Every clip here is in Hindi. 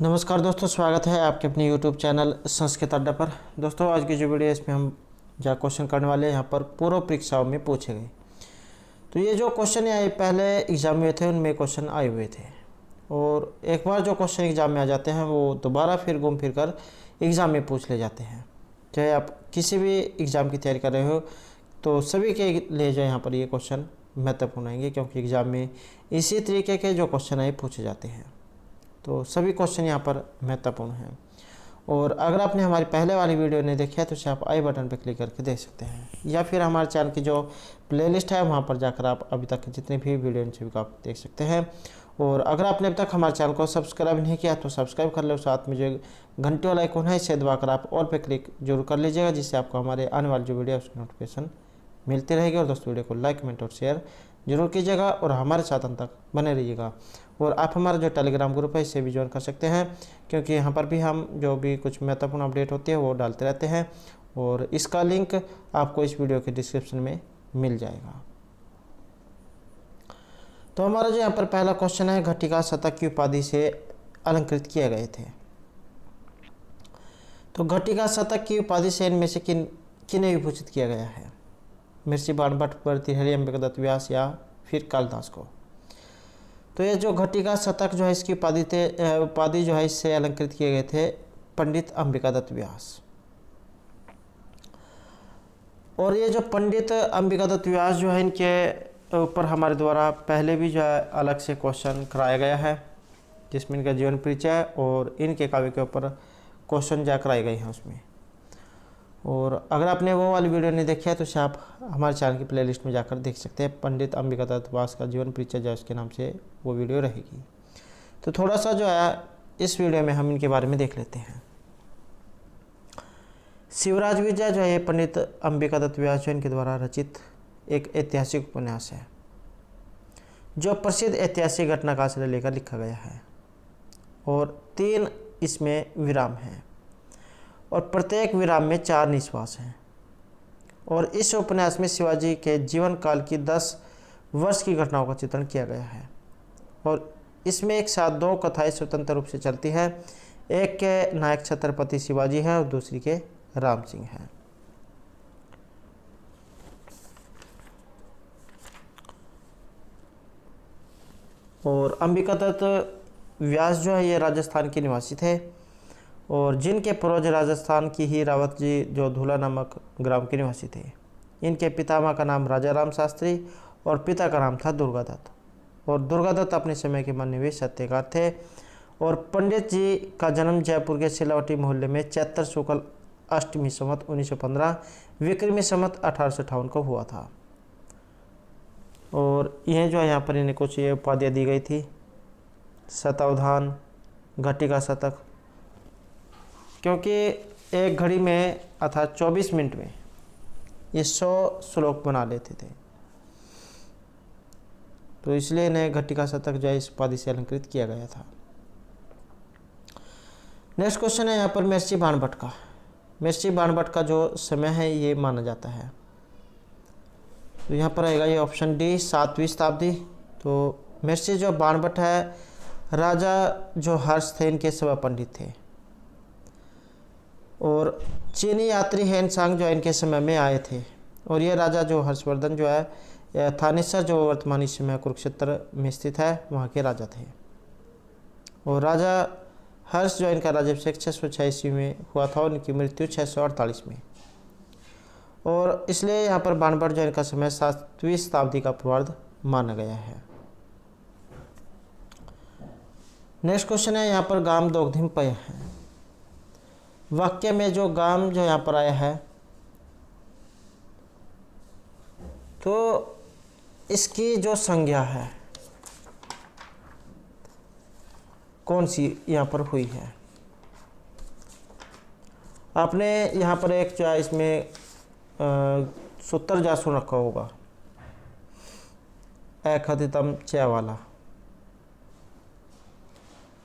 नमस्कार दोस्तों, स्वागत है आपके अपने YouTube चैनल संस्कृत अड्डा पर। दोस्तों, आज की जो वीडियो है इसमें हम जो क्वेश्चन करने वाले हैं यहाँ पर पूर्व परीक्षाओं में पूछे गए। तो ये जो क्वेश्चन है पहले एग्ज़ाम में थे, उनमें क्वेश्चन आए हुए थे, और एक बार जो क्वेश्चन एग्ज़ाम में आ जाते हैं वो दोबारा फिर घूम फिर कर एग्ज़ाम में पूछ ले जाते हैं। चाहे आप किसी भी एग्ज़ाम की तैयारी कर रहे हो तो सभी के लिए जो यहाँ पर ये क्वेश्चन महत्वपूर्ण आएंगे, क्योंकि एग्ज़ाम में इसी तरीके के जो क्वेश्चन है पूछे जाते हैं। तो सभी क्वेश्चन यहाँ पर महत्वपूर्ण हैं। और अगर आपने हमारी पहले वाली वीडियो नहीं देखी है तो उसे आप आई बटन पर क्लिक करके देख सकते हैं, या फिर हमारे चैनल की जो प्लेलिस्ट है वहाँ पर जाकर आप अभी तक के जितने भी वीडियो हैं सभी को आप देख सकते हैं। और अगर आपने अभी तक हमारे चैनल को सब्सक्राइब नहीं किया तो सब्सक्राइब कर लो, साथ में जो घंटे वाला आइकन है इसे दबाकर आप ऑल पे क्लिक जरूर कर लीजिएगा, जिससे आपको हमारे आने वाली जो वीडियो है उसकी नोटिफिकेशन मिलती रहेगी। और दोस्तों, वीडियो को लाइक, कमेंट और शेयर जरूर कीजिएगा और हमारे साथ अंत तक बने रहिएगा। और आप हमारा जो टेलीग्राम ग्रुप है इससे भी ज्वाइन कर सकते हैं, क्योंकि यहाँ पर भी हम जो भी कुछ महत्वपूर्ण अपडेट होती है वो डालते रहते हैं, और इसका लिंक आपको इस वीडियो के डिस्क्रिप्शन में मिल जाएगा। तो हमारा जो यहाँ पर पहला क्वेश्चन है, घटिका शतक की उपाधि से अलंकृत किए गए थे। तो घटिका शतक की उपाधि से इनमें से किन्हें विभूषित किया गया है? महर्षि बाणभट्ट, भर्तृहरि, अंबिकादत्त व्यास या फिर कालिदास को? तो ये जो घटिका शतक जो है इसकी उपाधि जो है इससे अलंकृत किए गए थे पंडित अंबिकादत्त व्यास। और ये जो पंडित अंबिकादत्त व्यास जो है इनके ऊपर हमारे द्वारा पहले भी जो है अलग से क्वेश्चन कराया गया है, जिसमें इनका जीवन परिचय और इनके काव्य के ऊपर क्वेश्चन जा कराए गए हैं उसमें। और अगर आपने वो वाली वीडियो नहीं देखी है तो उसे आप हमारे चैनल की प्लेलिस्ट में जाकर देख सकते हैं। पंडित अंबिकादत्त व्यास का जीवन परिचय जो उसके नाम से वो वीडियो रहेगी। तो थोड़ा सा जो है इस वीडियो में हम इनके बारे में देख लेते हैं। शिवराज विजय जो है पंडित अंबिकादत्त व्यास जो इनके द्वारा रचित एक ऐतिहासिक उपन्यास है, जो प्रसिद्ध ऐतिहासिक घटना का आश्रय लेकर लिखा गया है, और 3 इसमें विराम हैं और प्रत्येक विराम में 4 निश्वास हैं। और इस उपन्यास में शिवाजी के जीवन काल की 10 वर्ष की घटनाओं का चित्रण किया गया है, और इसमें एक साथ 2 कथाएं स्वतंत्र रूप से चलती हैं। एक के नायक छत्रपति शिवाजी हैं और दूसरी के राम सिंह हैं। और अंबिकादत्त व्यास जो है ये राजस्थान के निवासी थे, और जिनके पूर्वज राजस्थान की ही रावत जी जो धूला नामक ग्राम के निवासी थे। इनके पितामह का नाम राजा राम शास्त्री और पिता का नाम था दुर्गादत्त। और दुर्गादत्त अपने समय के माने हुए साहित्यकार थे। और पंडित जी का जन्म जयपुर के सिलावटी मोहल्ले में चैत्र शुक्ल अष्टमी संवत 1915 विक्रमी संवत 1858 को हुआ था। और यह जो है यहाँ पर इन्हें कुछ ये उपाधियाँ दी गई थी, शतावधान, घटिका शतक, क्योंकि एक घड़ी में अर्थात 24 मिनट में ये 100 श्लोक बना लेते थे, तो इसलिए इन्हें घटिका शतक जो है इस उपाधि से अलंकृत किया गया था। नेक्स्ट क्वेश्चन है यहाँ पर महर्षि बाणभट्ट का। महर्षि बाणभट्ट का जो समय है ये माना जाता है, तो यहाँ पर आएगा ये ऑप्शन डी 7वीं शताब्दी। तो महर्षि जो बाणभट्ट है राजा जो हर्ष थे इनके सभा पंडित थे, और चीनी यात्री हेनसांग जो इनके समय में आए थे। और ये राजा जो हर्षवर्धन जो है थानेसर जो वर्तमान इस समय कुरुक्षेत्र में स्थित है वहाँ के राजा थे। और राजा हर्ष जो इनका राज्याभिषेक 606 ईस्वी में हुआ था और इनकी मृत्यु 648 में। और इसलिए यहाँ पर बाणभट्ट जो इनका समय 7वीं शताब्दी का पूर्वार्ध माना गया है। नेक्स्ट क्वेश्चन है यहाँ पर गाम दोग्धिम पय है। वाक्य में जो गाम जो यहाँ पर आया है तो इसकी जो संज्ञा है कौन सी यहाँ पर हुई है? आपने यहाँ पर एक जो इसमें सूत्र जा सुन रखा होगा, अखतितम च वाला,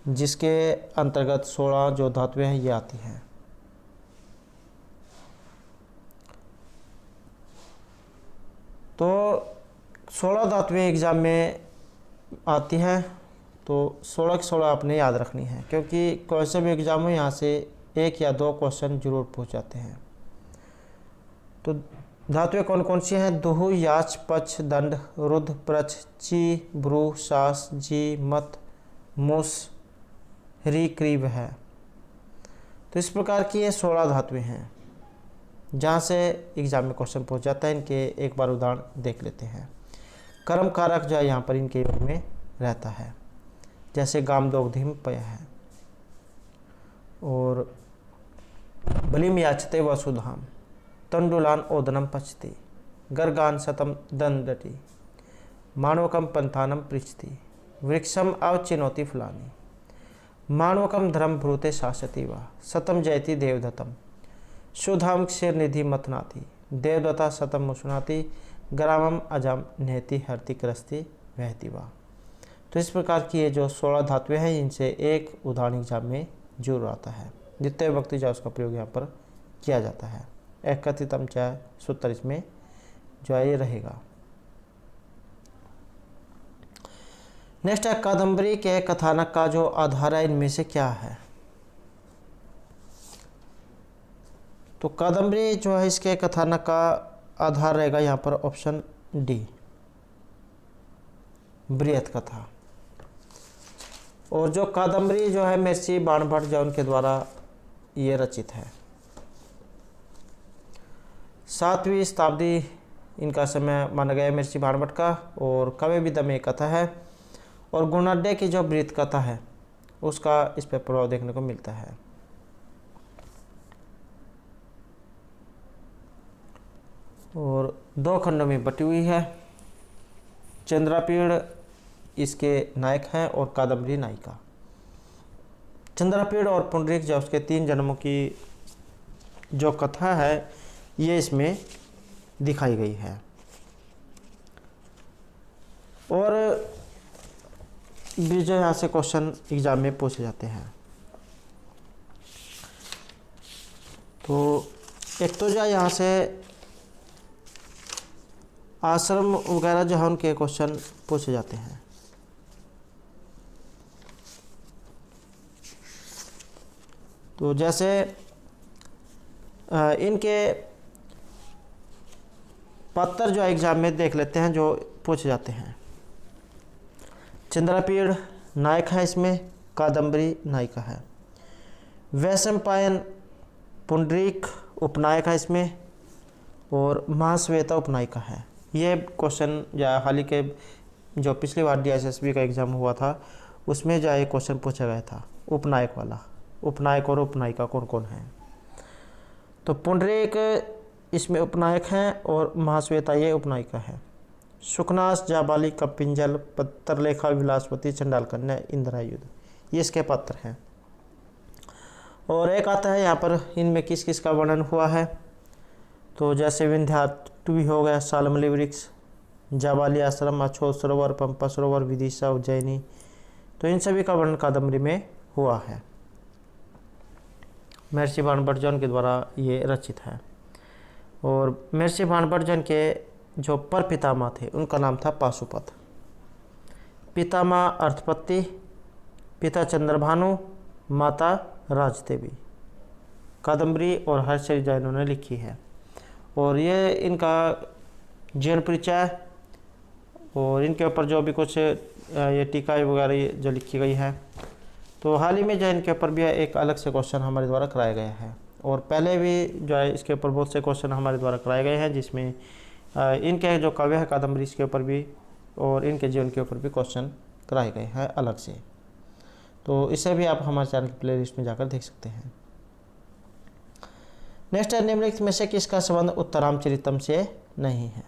जिसके अंतर्गत 16 जो धातुएं हैं ये आती हैं। तो 16 धातुएं एग्जाम में आती हैं, तो 16 की 16 आपने याद रखनी है, क्योंकि कोई से भी एग्जाम में यहाँ से 1 या 2 क्वेश्चन जरूर पूछ जाते हैं। तो धातुएं कौन कौन सी हैं? दुहु, याच, पच, दंड, रुद्ध, प्रच, ची, ब्रू, सास, जी, मत, मुस, री, क्रीब है। तो इस प्रकार की ये 16 धातुएं हैं जहाँ से एग्जाम में क्वेश्चन पूछ जाता है। इनके एक बार उदाहरण देख लेते हैं। कर्म कारक जो है यहाँ पर इनके योग में रहता है, जैसे गाम दोग्धिम पय है, और बलिम याचते वसुधाम, तंडुलान ओदनम पचती, गर्गान सतम दंडटी, मानवकम पंथानम पृछति, वृक्षम अवचिनोति फलानी, मानवकम धर्म भ्रूते शासति वा, सतम जयति देवदत्तम, सुधाम क्षीर निधि मतनाति, देवदत्ता सतम मुसुनाति, ग्रामम अजम नेति हरति क्रस्ति वहति वा। तो इस प्रकार की ये जो 16 धातुएं हैं, इनसे एक उदाहरण एग्जाम में जरूर आता है। द्वितीय विभक्ति जो उसका प्रयोग यहाँ पर किया जाता है। एक कथितम चाहे सूत्र इसमें जो है ये रहेगा। नेक्स्ट है कादम्बरी के कथानक का जो आधार है इनमें से क्या है? तो कादम्बरी जो है इसके कथानक का आधार रहेगा यहाँ पर ऑप्शन डी, बृहत कथा। और जो कादम्बरी जो है महर्षि बाणभट्ट जो उनके द्वारा ये रचित है। 7वीं शताब्दी इनका समय माना गया महर्षि बाणभट्ट का, और कवि विदा में कथा है, और गुणाढ्य की जो बृहत कथा है उसका इस पर प्रभाव देखने को मिलता है। और 2 खंडों में बटी हुई है। चंद्रापीड़ इसके नायक हैं और कादम्बरी नायिका। चंद्रापीड़ और पुंडरीक जो उसके 3 जन्मों की जो कथा है ये इसमें दिखाई गई है। और भी जो यहाँ से क्वेश्चन एग्जाम में पूछे जाते हैं। तो एक तो जो यहाँ से आश्रम वगैरह जो है उनके क्वेश्चन पूछे जाते हैं। तो जैसे इनके पात्र जो एग्जाम में देख लेते हैं जो पूछे जाते हैं। चंद्रापीड़ नायक है इसमें, कादम्बरी नायिका है। वैशंपायन पुंडरीक उपनायक है इसमें, और महाश्वेता उपनायिका है। ये क्वेश्चन या हाल ही के जो पिछली बार DSSB का एग्ज़ाम हुआ था उसमें जो ये क्वेश्चन पूछा गया था उपनायक वाला। उपनायक और उपनायिका कौन कौन है? तो पुंडरीक इसमें उपनायक हैं और महाश्वेता ये उपनायिका है। सुखनास, जाबाली, कपिंजल, पत्तरलेखा, विलासवती, चंडाल कन्या, इंद्रायुध ये इसके पात्र हैं। और एक आता है यहाँ पर इनमें किस किस का वर्णन हुआ है। तो जैसे विंध्याटवी हो गया, सालमली वृक्ष, जाबाली आश्रम, अछोत सरोवर, पंपा सरोवर, विदिशा, उज्जैनी, तो इन सभी का वर्णन कादम्बरी में हुआ है। महर्षि बाणभट्ट जैन के द्वारा ये रचित है। और महर्षि बाणभट्ट जैन के जो पर पितामह थे उनका नाम था पाशुपत। पितामह अर्थपत्ति, पिता चंद्रभानु, माता राजदेवी। कादम्बरी और हर्षचरित जो इन्होंने लिखी है। और ये इनका जीवन परिचय और इनके ऊपर जो भी कुछ ये टीका वगैरह जो लिखी गई है। तो हाल ही में जो इनके ऊपर भी एक अलग से क्वेश्चन हमारे द्वारा कराया गया है, और पहले भी जो है इसके ऊपर बहुत से क्वेश्चन हमारे द्वारा कराए गए हैं, जिसमें इनके जो काव्य है कादम्बरी इसके ऊपर भी और इनके जीवन के ऊपर भी क्वेश्चन कराए गए हैं अलग से। तो इसे भी आप हमारे चैनल की प्लेलिस्ट में जाकर देख सकते हैं। नेक्स्ट है निम्नलिखित में से किसका संबंध उत्तरामचरितम से नहीं है?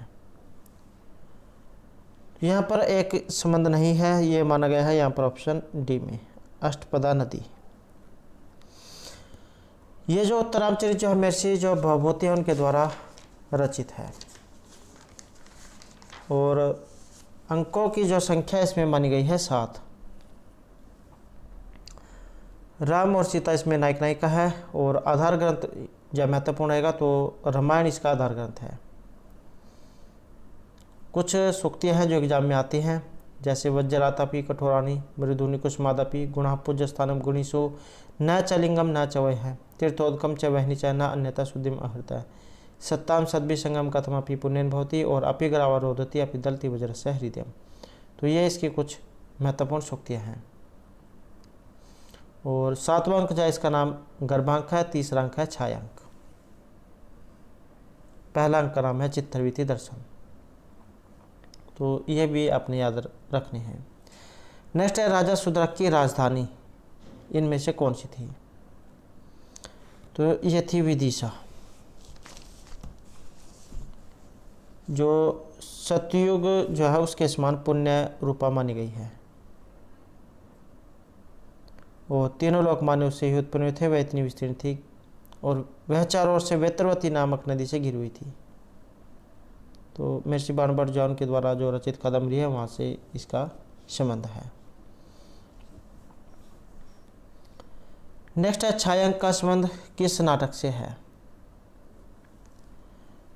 यहाँ पर एक संबंध नहीं है, ये माना गया है यहाँ पर ऑप्शन डी में, अष्टपदा नदी। ये जो उत्तरामचरित जो महर्षि जो भवभूति है उनके द्वारा रचित है। और अंकों की जो संख्या इसमें मानी गई है 7। राम और सीता इसमें नायक नायिका है। और आधार ग्रंथ जब महत्वपूर्ण रहेगा तो रामायण इसका आधार ग्रंथ है। कुछ सूक्तियाँ हैं जो एग्जाम में आती हैं, जैसे वज्रातापी कठोरानी मृदुनि कुसुमादपि गुणः पूज्यस्थानम गुणीषु न च लिंगम न च वह तीर्थोदकम च वहनी च न अन्यथा शुद्धिम अहृत सत्ताम सद्भिसंगम कथमपि पुण्यन भवति और अपि ग्रावा रोदति अपि दलति वज्रस्य हृदयम। तो ये इसकी कुछ महत्वपूर्ण सूक्तियाँ हैं। और 7वां अंक जो है इसका नाम गर्भांक है, तीसरा अंक है छायांक, पहला अंक का नाम है चित्तवृत्ति दर्शन। तो ये भी अपने याद रखने हैं। नेक्स्ट है राजा सुद्रक की राजधानी इनमें से कौन सी थी? तो ये थी विदिशा, जो सतयुग जो है उसके समान पुण्य रूपा मानी गई है। वो तीनों लोक माने उससे ही उत्पन्न हुए थे, वह इतनी विस्तीर्ण थी और वह चारों ओर से वेत्रवती नामक नदी से घिरी हुई थी। तो महर्षि बाणभट्ट जॉन के द्वारा जो रचित कादम्बरी है वहाँ से इसका संबंध है। नेक्स्ट है छायांक का संबंध किस नाटक से है?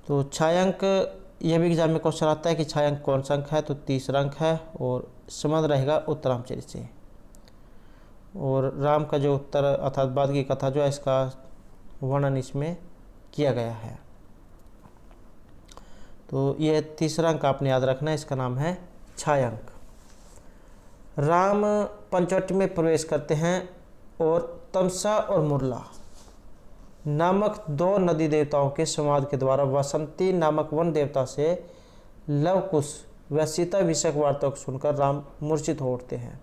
तो छायांक, यह भी एग्जाम में क्वेश्चन आता है कि छायांक कौन सा अंक है? तो तीसरा अंक है और संबंध रहेगा उत्तरामचरित से। और राम का जो उत्तर अर्थात बाद की कथा जो है इसका वर्णन इसमें किया गया है। तो यह तीसरा अंक आपने याद रखना है, इसका नाम है छायांक। राम पंचवटी में प्रवेश करते हैं और तमसा और मुरला नामक दो नदी देवताओं के संवाद के द्वारा वसंती नामक वन देवता से लवकुश व सीता विषयक वार्ता को सुनकर राम मूर्छित हो उठते हैं।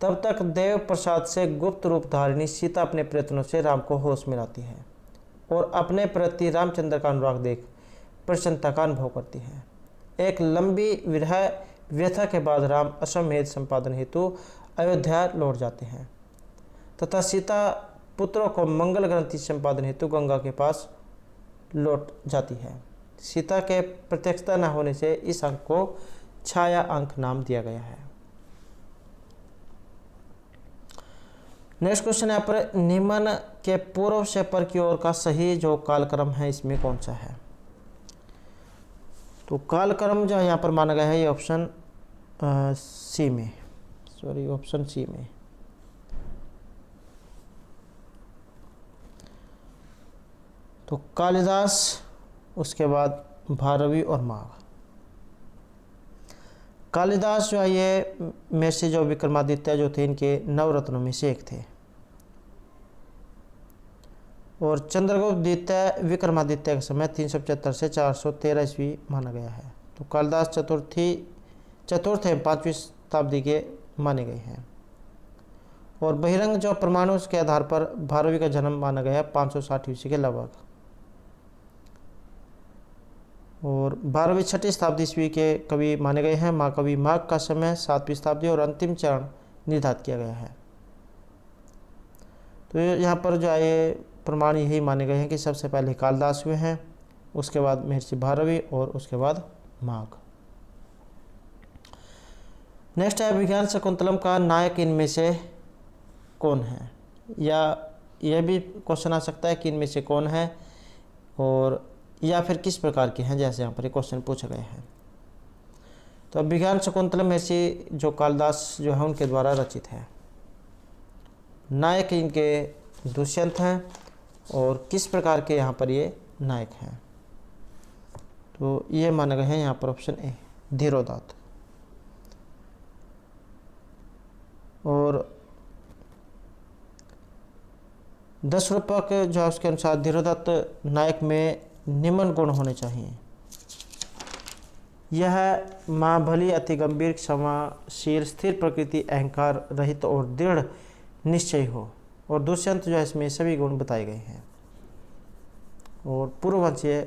तब तक देव प्रसाद से गुप्त रूप धारिणी सीता अपने प्रयत्नों से राम को होश में लाती है और अपने प्रति रामचंद्र का अनुराग देख प्रसन्नता का अनुभव करती है। एक लंबी विरह व्यथा के बाद राम अश्वमेध संपादन हेतु अयोध्या लौट जाते हैं तथा सीता पुत्रों को मंगल ग्रंथि संपादन हेतु गंगा के पास लौट जाती है। सीता के प्रत्यक्षता न होने से इस अंक को छाया अंक नाम दिया गया है। नेक्स्ट क्वेश्चन यहाँ पर निम्न के पूर्व से पर की ओर का सही जो कालक्रम है इसमें कौन सा है? तो कालक्रम जो यहाँ पर माना गया है ये ऑप्शन सी में, ऑप्शन सी में। तो कालिदास, उसके बाद भारवी और माघ। कालिदास जो है ये में से जो विक्रमादित्य जो थे इनके नवरत्नों में से एक थे और चंद्रगुप्त द्वितीय विक्रमादित्य का समय 375 से 413 ईस्वी माना गया है। तो कालिदास चतुर्थ एवं 5वीं शताब्दी के माने गए हैं। और बहिरंग जो परमाणु के आधार पर भारवी का जन्म माना गया है 560 ईस्वी के लगभग। और 12वीं 6वीं शताब्दी ईस्वी के कवि माने गए हैं। महाकवि माघ का समय 7वीं शताब्दी और अंतिम चरण निर्धारित किया गया है। तो यहाँ पर जो है प्रमाण यही माने गए हैं कि सबसे पहले कालिदास हुए हैं, उसके बाद महर्षि भारवी और उसके बाद माघ। नेक्स्ट है विज्ञान शकुंतलम का नायक इनमें से कौन है? या यह भी क्वेश्चन आ सकता है कि इनमें से कौन है और या फिर किस प्रकार के हैं, जैसे यहाँ पर एक क्वेश्चन पूछा गया है। तो अब विज्ञान शकुंतलम महर्षि जो कालिदास जो है उनके द्वारा रचित है। नायक इनके दुष्यंत हैं और किस प्रकार के यहाँ पर ये नायक हैं? तो ये माना गया है यहाँ पर ऑप्शन ए धीरोदात्त। और दशरूपक जो है उसके अनुसार धीरोदात्त नायक में निम्न गुण होने चाहिए। यह माँ भली, अति गंभीर, क्षमाशील, स्थिर प्रकृति, अहंकार रहित और दृढ़ निश्चय हो। और दुष्यंत जो है इसमें सभी गुण बताए गए हैं। और पूर्ववंशीय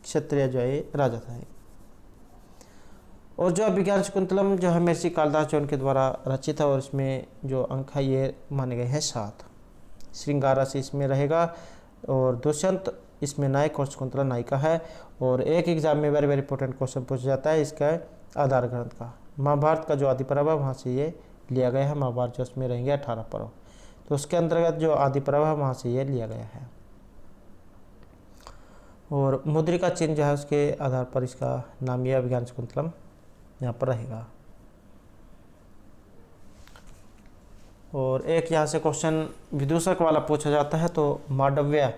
क्षत्रिय जो है राजा था। और जो विज्ञान शकुंतलम जो है महर्षि कालिदास जो उनके द्वारा रचित है और इसमें जो अंक है ये माने गए हैं 7। श्रृंगार राशि इसमें रहेगा और दुष्यंत इसमें नायक और शकुंतला नायिका है। और एक एग्जाम में वेरी वेरी इंपॉर्टेंट क्वेश्चन पूछा जाता है इसका आधार ग्रंथ का। महाभारत का जो आदि पर्व है वहाँ से ये लिया गया है। महाभारत जो उसमें रहेंगे 18 पर्व, तो उसके अंतर्गत जो आदि पर्व है वहाँ से ये लिया गया है। और मुद्रिका चिन्ह जो है उसके आधार पर इसका नाम यह विज्ञान शकुंतलम यहाँ पर रहेगा। और एक यहाँ से क्वेश्चन विदूषक वाला पूछा जाता है। तो मांडव्य,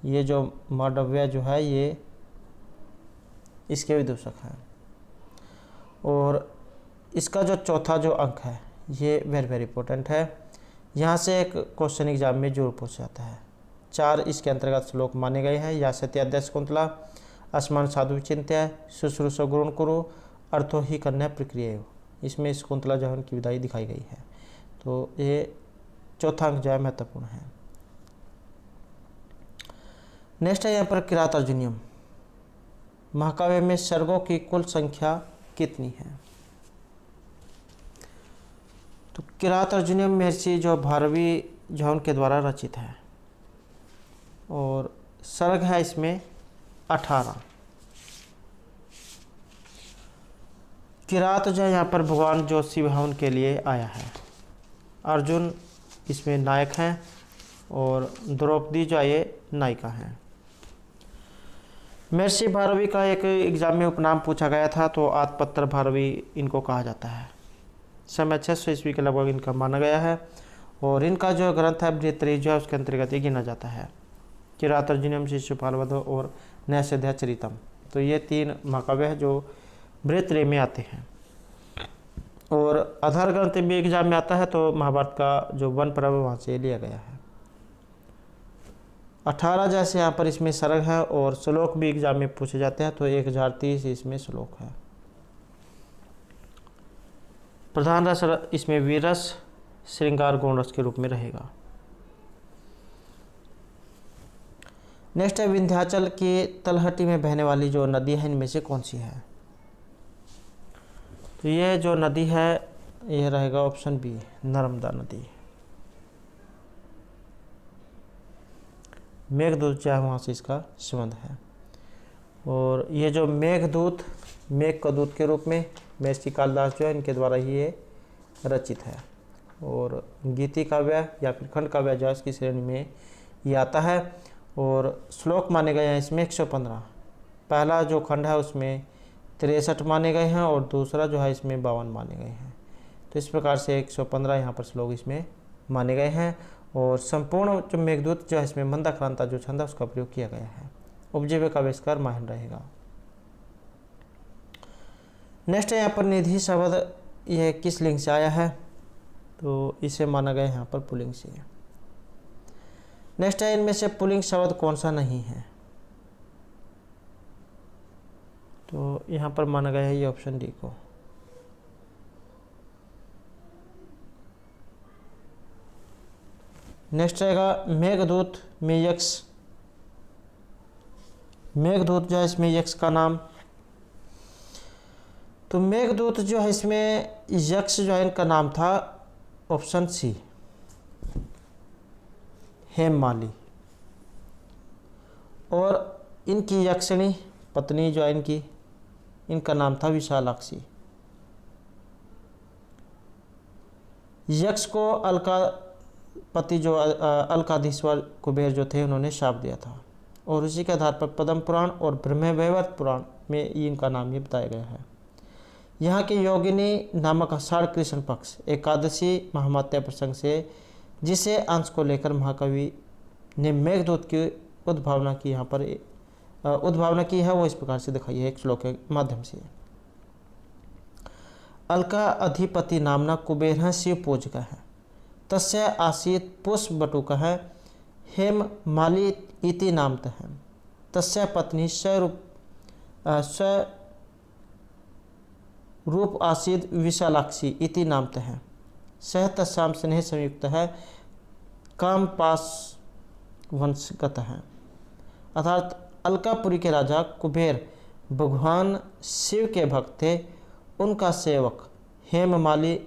ये जो मांडव्य जो है ये इसके विदूषक हैं। और इसका जो चौथा जो अंक है ये वेरी वेरी इंपॉर्टेंट है। यहाँ से एक क्वेश्चन एग्जाम में जरूर पूछा जाता है। 4 इसके अंतर्गत श्लोक माने गए हैं। या सत्याध्याय शकुंतला, असमान साधु विचिन्त्य, शुश्रूष गुरुण कुरु, अर्थो ही कन्या प्रक्रिया। इसमें शकुंतला जो है उनकी विदाई दिखाई गई है। तो ये चौथा अंक जो है महत्वपूर्ण है। नेक्स्ट है यहाँ पर किरात अर्जुनियम। महाकाव्य में सर्गों की कुल संख्या कितनी है? तो किरात अर्जुनियम महर्षि जो भारवी जो उनके द्वारा रचित है और सर्ग है इसमें 18। किरात जो है यहाँ पर भगवान जो शिव है उनके लिए आया है। अर्जुन इसमें नायक हैं और द्रौपदी जो ये नायिका हैं। महर्षि भारवी का एक एग्जाम में उपनाम पूछा गया था। तो आत्मपत्र भारवी इनको कहा जाता है। समय 600 ईस्वी के लगभग इनका माना गया है। और इनका जो ग्रंथ है बृहत्तरी जो है उसके अंतर्गत ये गिना जाता है। किरात अर्जुनियम, शिशुपाल वध और नैषधीय चरितम। तो ये 3 महाकाव्य है जो बृहत्तरी में आते हैं। और आधार ग्रंथ भी एग्जाम में आता है। तो महाभारत का जो वन पर्व वहाँ से लिया गया है। 18 जैसे यहाँ पर इसमें सर्ग है और श्लोक भी एग्जाम में पूछे जाते हैं। तो 1030 इसमें श्लोक है। प्रधान रस इसमें वीर रस, श्रृंगार गौण रस के रूप में रहेगा। नेक्स्ट है विंध्याचल की तलहटी में बहने वाली जो नदी है इनमें से कौन सी है? तो ये जो नदी है यह रहेगा ऑप्शन बी, नर्मदा नदी। मेघदूत जो है वहाँ से इसका संबंध है। और ये जो मेघदूत, मेघ का दूत के रूप में महर्षि कालिदास जो है इनके द्वारा ही ये रचित है। और गीति काव्य या फिर खंड काव्य जो है इसकी श्रेणी में ये आता है। और श्लोक माने गए हैं इसमें 115। पहला जो खंड है उसमें 63 माने गए हैं और दूसरा जो है इसमें 52 माने गए हैं। तो इस प्रकार से 115 यहाँ पर श्लोक इसमें माने गए हैं। और संपूर्ण जो मेघदूत जो है इसमें मंदाक्रांता जो छंद है उसका प्रयोग किया गया है। उपजीव्य का आविष्कार माहिन रहेगा। नेक्स्ट है यहाँ पर निधि शब्द, यह किस लिंग से आया है? तो इसे माना गया यहाँ पर पुल्लिंग से। नेक्स्ट है इनमें से पुल्लिंग शब्द कौन सा नहीं है? तो यहाँ पर माना गया है ये ऑप्शन डी को। नेक्स्ट रहेगा मेघदूत में यक्ष। मेघदूत जो है इसमें यक्ष का नाम। तो मेघदूत जो है इसमें यक्ष जो है इनका नाम था ऑप्शन सी, हेममाली। और इनकी यक्षिणी पत्नी जो है इनका नाम था विशालाक्षी। यक्ष को अलकापति जो अलकाधीश्वर कुबेर जो थे उन्होंने शाप दिया था। और उसी के आधार पर पद्म पुराण और ब्रह्मवैवर्त पुराण में इनका नाम ये बताया गया है। यहाँ की योगिनी नामक आषाढ़ कृष्ण पक्ष एकादशी महामात्या प्रसंग से जिसे अंश को लेकर महाकवि ने मेघदूत की उद्भावना की यहाँ पर उद्भावना की है वो इस प्रकार से दिखाई है एक श्लोक के माध्यम से। अलका अधिपति नामना कुबेर शिव पूजक है, तस्य आसीत पुष्प बटुक है, हेम माली इति नामत है, तस्य पत्नी स्वरूप आसीद विशालाक्षी इति नामत है, सह तस्याम स्नेह संयुक्त है, काम पास वंशगत है। अर्थात अलकापुरी के राजा कुबेर भगवान शिव के भक्त थे। उनका सेवक हेममाली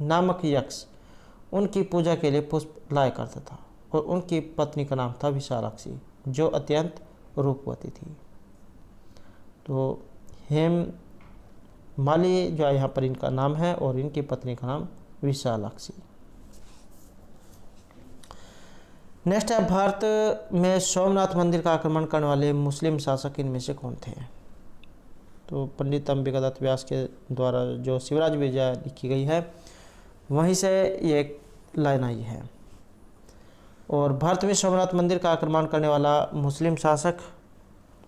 नामक यक्ष उनकी पूजा के लिए पुष्प लाया करता था और उनकी पत्नी का नाम था विशालाक्षी जो अत्यंत रूपवती थी। तो हेममाली जो है यहाँ पर इनका नाम है और इनकी पत्नी का नाम विशालाक्षी। नेक्स्ट है भारत में सोमनाथ मंदिर का आक्रमण करने वाले मुस्लिम शासक इनमें से कौन थे? तो पंडित अंबिकादत्त व्यास के द्वारा जो शिवराज विजय लिखी गई है वहीं से ये लाइन आई है। और भारत में सोमनाथ मंदिर का आक्रमण करने वाला मुस्लिम शासक,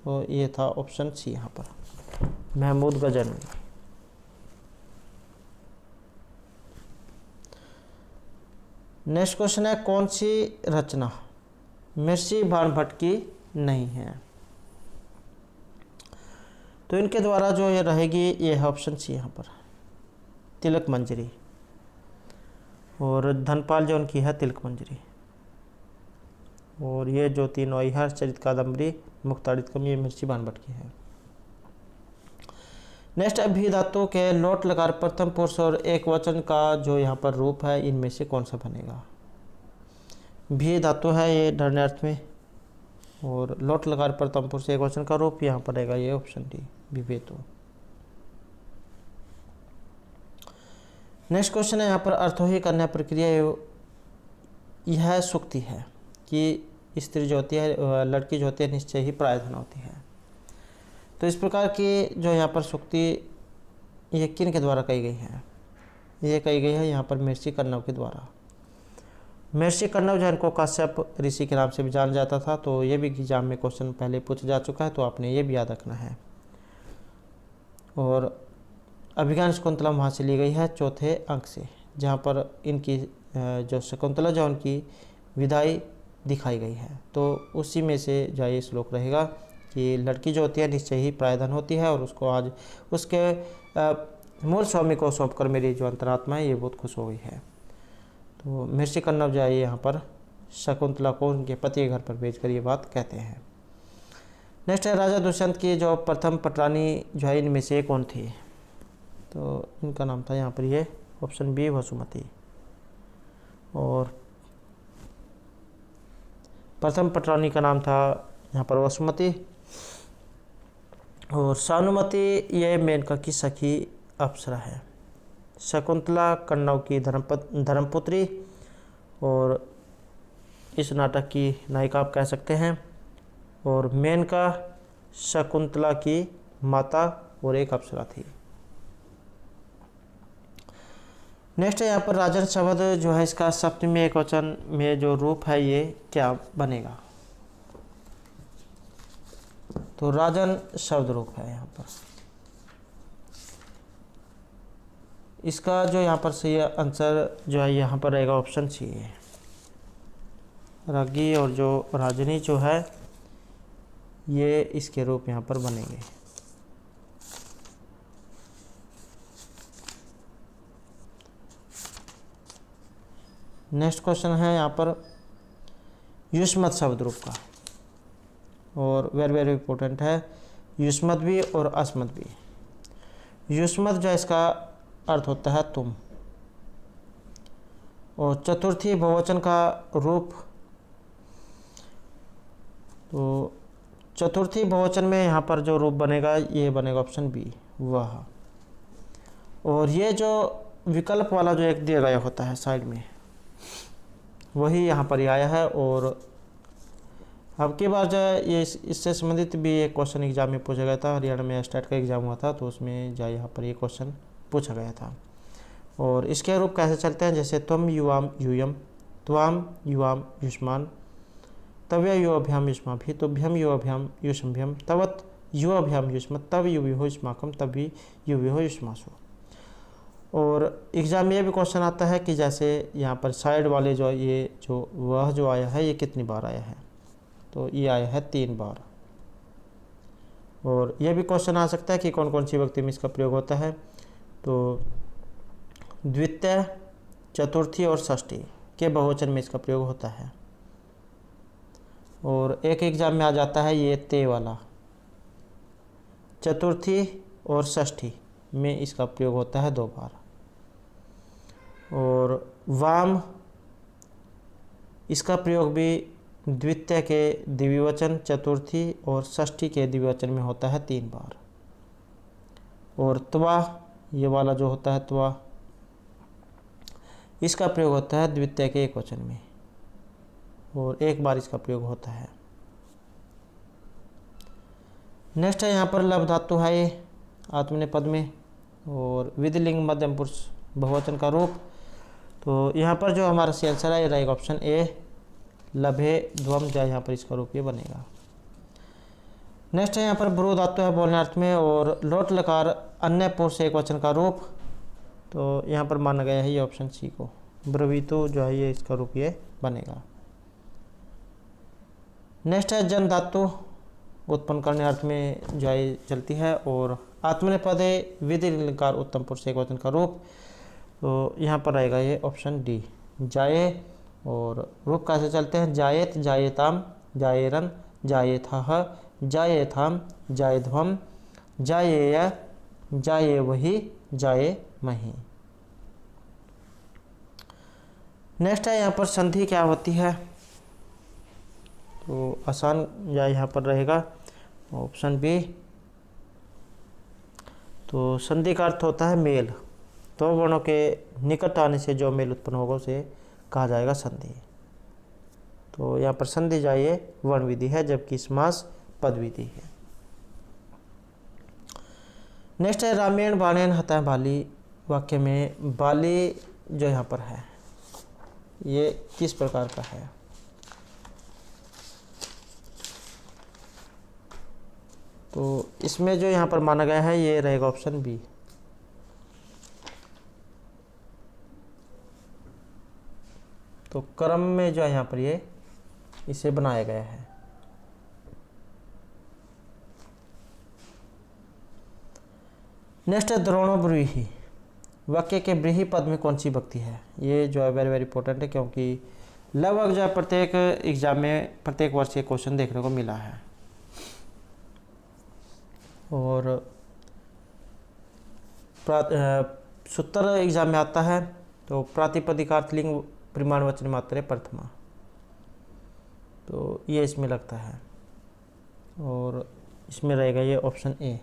तो ये था ऑप्शन सी यहाँ पर, महमूद गजनवी। नेक्स्ट क्वेश्चन है, कौन सी रचना महर्षि बाणभट्ट की नहीं है? तो इनके द्वारा जो ये रहेगी, ये है ऑप्शन सी यहाँ पर, तिलक मंजरी। और धनपाल जो उनकी है तिलक मंजरी। और ये जो तीनों आई, हर्षचरित कादम्बरी, मुक्ताड़ितकम, ये महर्षि बाणभट्ट की है। नेक्स्ट, अभी धातु के लोट लकार प्रथम पुरुष और एक वचन का जो यहाँ पर रूप है, इनमें से कौन सा बनेगा? भी धातु है ये धन्यार्थ में, और लोट लकार प्रथम पुरुष एक वचन का रूप यहाँ पर रहेगा, ये ऑप्शन डी, विभेदो। नेक्स्ट क्वेश्चन है यहाँ पर, अर्थोही कन्या प्रक्रिया यह सुक्ति है कि स्त्री जो होती है, लड़की जो होती है, निश्चय ही प्रायधन होती है। तो इस प्रकार की जो यहाँ पर सुक्ति ये किन के द्वारा कही गई है? ये कही गई है यहाँ पर महर्षि कण्व के द्वारा। महर्षि कण्व जो इनको काश्यप ऋषि के नाम से भी जाना जाता था, तो ये भी एग्जाम में क्वेश्चन पहले पूछा जा चुका है, तो आपने ये भी याद रखना है। और अभिज्ञान शकुंतला वहाँ से ली गई है चौथे अंक से, जहाँ पर इनकी जो शकुंतला जो उनकी विदाई दिखाई गई है, तो उसी में से जो ये श्लोक रहेगा कि लड़की जो होती है निश्चय ही प्रायधन होती है, और उसको आज उसके मूल स्वामी को सौंपकर मेरी जो अंतरात्मा है ये बहुत खुश हो गई है। तो महर्षि कण्व जो है यहाँ पर शकुंतला को उनके पति के घर पर भेजकर ये बात कहते हैं। नेक्स्ट है, राजा दुष्यंत की जो प्रथम पटरानी जो है इनमें से कौन थी? तो इनका नाम था यहाँ पर ये ऑप्शन बी, वसुमती। और प्रथम पटरानी का नाम था यहाँ पर वसुमती। और सानुमति ये मेनका की सखी अप्सरा है। शकुंतला कण्व की धर्मपुत्री, और इस नाटक की नायिका आप कह सकते हैं। और मेनका शकुंतला की माता और एक अप्सरा थी। नेक्स्ट है यहाँ पर, राजन शब्द जो है इसका सप्तमी एकवचन में जो रूप है ये क्या बनेगा? तो राजन शब्द रूप है यहाँ पर। इसका जो यहाँ पर सही आंसर जो है यहाँ पर रहेगा ऑप्शन सी है, रागी और जो राजनी जो है ये इसके रूप यहाँ पर बनेंगे। नेक्स्ट क्वेश्चन है यहाँ पर युष्मत शब्द रूप का, और वेरी वेरी इंपॉर्टेंट है, युष्मत भी और अस्मत भी। युष्मत जो है इसका अर्थ होता है तुम, और चतुर्थी बहुवचन का रूप, तो चतुर्थी बहुवचन में यहाँ पर जो रूप बनेगा ये बनेगा ऑप्शन बी, वह। और ये जो विकल्प वाला जो एक दिया गया होता है साइड में, वही यहाँ पर आया है। और अब की बार जो है ये इससे संबंधित भी एक क्वेश्चन एग्जाम में पूछा गया था, हरियाणा में स्टेट का एग्जाम हुआ था, तो उसमें जो यहाँ पर ये क्वेश्चन पूछा गया था। और इसके रूप कैसे चलते हैं, जैसे तुम युवाम यूयम, त्वाम युवाम युष्मान, तव्य युवाभ्याम युष्माभि, तुभ्यम युवाभ्याम युष्मभ्यम, तवत युवाभ्याम युष्मत, तव युविहो युष्माकम, तभी युविहो युष्मासु। और एग्जाम में ये भी क्वेश्चन आता है कि जैसे यहाँ पर साइड वाले जो ये जो वह जो आया है ये कितनी बार आया है, तो ये आया है 3 बार। और यह भी क्वेश्चन आ सकता है कि कौन कौन सी विभक्ति में इसका प्रयोग होता है, तो द्वितीय, चतुर्थी और षष्ठी के बहुवचन में इसका प्रयोग होता है। और एक एग्जाम में आ जाता है ये ते वाला, चतुर्थी और षष्ठी में इसका प्रयोग होता है 2 बार। और वाम, इसका प्रयोग भी द्वितीय के द्विवचन, चतुर्थी और षष्ठी के द्विवचन में होता है 3 बार। और त्वा, ये वाला जो होता है त्वा, इसका प्रयोग होता है द्वितीय के एकवचन में, और 1 बार इसका प्रयोग होता है। नेक्स्ट है यहाँ पर लभ धातु है ये आत्मनेपद में, और विधिलिंग मध्यम पुरुष बहुवचन का रूप, तो यहाँ पर जो हमारा सी आंसर है ये रहेगा ऑप्शन ए, लभे ध्वम जा, यहाँ पर इसका रूप ये बनेगा। नेक्स्ट है यहाँ पर ब्रू धातु है बोलने अर्थ में और लोट लकार अन्य पुरुष एक वचन का रूप, तो यहाँ पर माना गया है ये ऑप्शन सी को, ब्रवीतु जो है ये इसका रूप ये बनेगा। नेक्स्ट है जन धातु उत्पन्न करने अर्थ में जो है चलती है और आत्मनेपदे विधि लकार उत्तम पुरुष एक वचन का रूप, तो यहाँ पर रहेगा ये ऑप्शन डी, जाये। और रूप कैसे चलते हैं, जायेत, जायेताम, जायेरन, जायेथः, जायेथाम, जायध्वम, जायेय, जाये वही, जाये मही। नेक्स्ट है यहाँ पर संधि क्या होती है, तो आसान या यहाँ पर रहेगा ऑप्शन बी। तो संधि का अर्थ होता है मेल, तो वर्णों के निकट आने से जो मेल उत्पन्न होगा उसे कहा जाएगा संधि। तो यहाँ पर संधि जाइए वर्ण विधि है, जबकि समास पद विधि है। नेक्स्ट है रामायण बाणेन हता बाली, वाक्य में बाली जो यहाँ पर है ये किस प्रकार का है, तो इसमें जो यहाँ पर माना गया है ये रहेगा ऑप्शन बी। तो क्रम में जो है यहाँ पर ये इसे बनाया गया है। नेक्स्ट है द्रोणो ब्रूहि, वाक्य के ब्रीहि पद में कौन सी विभक्ति है, ये जो है वेरी वेरी इंपॉर्टेंट है, क्योंकि लगभग जो है प्रत्येक एग्जाम में प्रत्येक वर्ष ये क्वेश्चन देखने को मिला है। और सूत्र एग्जाम में आता है, तो प्रातिपदिकार्थ लिंग परिमाणवचन मात्रे प्रथमा, तो ये इसमें लगता है और इसमें रहेगा ये ऑप्शन ए।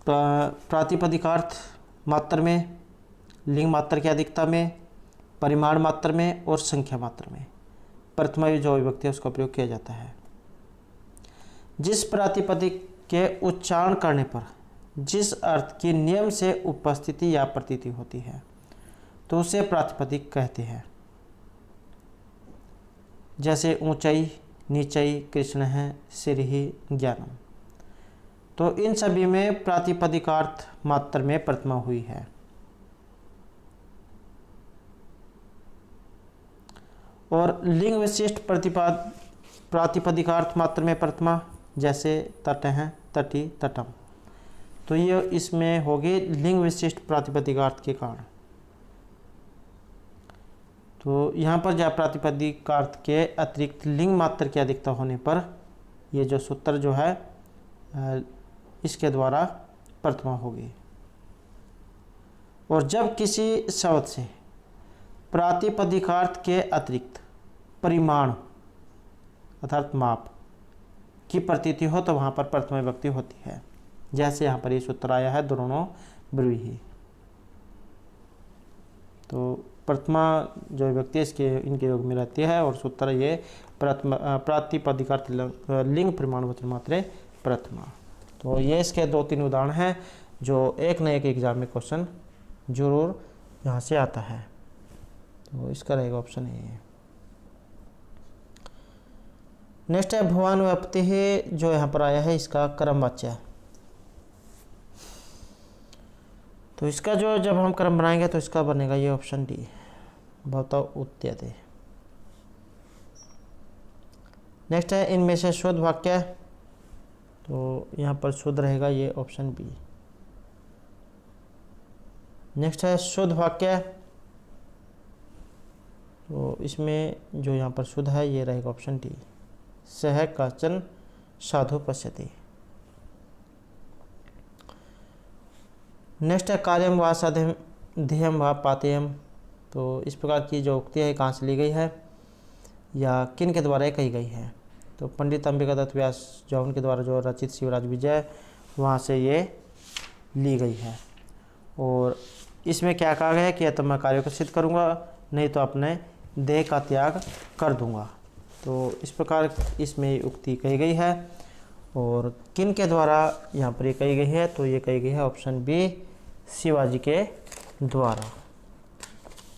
प्रातिपदिकार्थ मात्र में, लिंग मात्र की अधिकता में, परिमाण मात्र में और संख्या मात्र में प्रथमा जो विभक्ति है उसका प्रयोग किया जाता है। जिस प्रातिपदिक के उच्चारण करने पर जिस अर्थ की नियम से उपस्थिति या प्रतीति होती है तो उसे प्रातिपदिक कहते हैं। जैसे ऊंचाई, नीचाई, कृष्ण है, सिरहि, ज्ञानम, तो इन सभी में प्रातिपदिकार्थ मात्र में प्रथमा हुई है। और लिंग विशिष्ट प्रातिपदिकार्थ मात्र में प्रथमा, जैसे तट हैं, तटी, तटम, तो ये इसमें होगी लिंग विशिष्ट प्रातिपदिकार्थ के कारण। तो यहाँ पर जब प्रातिपदिकार्थ के अतिरिक्त लिंग मात्र की अधिकता होने पर ये जो सूत्र जो है इसके द्वारा प्रथमा होगी। और जब किसी शब्द से प्रातिपदिकार्थ के अतिरिक्त परिमाण अर्थात माप की प्रतीति हो तो वहाँ पर प्रथमा विभक्ति होती है। जैसे यहाँ पर ये सूत्र आया है द्रोणो ब्रूहि, तो प्रथमा जो विभक्ति इसके इनके योग में रहती है और सूत्र ये प्रातिपदिकार्थ लिंग परिमाणवचन मात्रे प्रथमा। तो ये इसके 2-3 उदाहरण हैं जो एक न एक एग्जाम में क्वेश्चन जरूर यहाँ से आता है, तो इसका रहेगा ऑप्शन ए। नेक्स्ट है भवानुव्याप्ति है, जो यहाँ पर आया है इसका क्रमवाच्य है। तो इसका जो जब हम क्रम बनाएंगे तो इसका बनेगा ये ऑप्शन डी, भवता उद्यते। नेक्स्ट है इनमें से शुद्ध वाक्य, तो यहाँ पर शुद्ध रहेगा ये ऑप्शन बी। नेक्स्ट है शुद्ध वाक्य, तो इसमें जो यहाँ पर शुद्ध है ये रहेगा ऑप्शन डी, सह काचन साधु पश्यति। नेक्स्ट है कार्यम व साध्यम ध्येयम व पातेयम, तो इस प्रकार की जो उक्ति है कहाँ से ली गई है या किन के द्वारा कही गई है, तो पंडित अंबिका दत्त व्यास जो उनके द्वारा जो रचित शिवराज विजय वहाँ से ये ली गई है। और इसमें क्या कहा गया है कि या तो मैं कार्यों को सिद्ध करूँगा नहीं तो अपने देह का त्याग कर दूँगा, तो इस प्रकार इसमें उक्ति कही गई है। और किन के द्वारा यहाँ पर ये कही गई है, तो ये कही गई है ऑप्शन बी शिवाजी के द्वारा,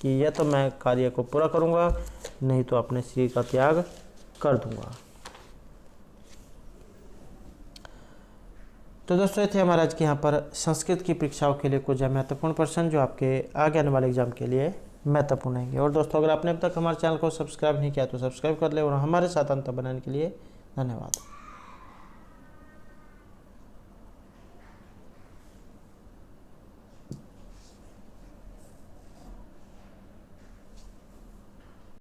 कि या तो मैं कार्य को पूरा करूँगा नहीं तो अपने शरीर का त्याग कर दूंगा। तो दोस्तों ये थे हमारे आज के यहाँ पर संस्कृत की परीक्षाओं के लिए कुछ महत्वपूर्ण प्रश्न जो आपके आगे आने वाले एग्जाम के लिए महत्वपूर्ण होंगे। और दोस्तों अगर आपने अब तक हमारे चैनल को सब्सक्राइब नहीं किया तो सब्सक्राइब कर ले, और हमारे साथ अंतर बनाने के लिए धन्यवाद।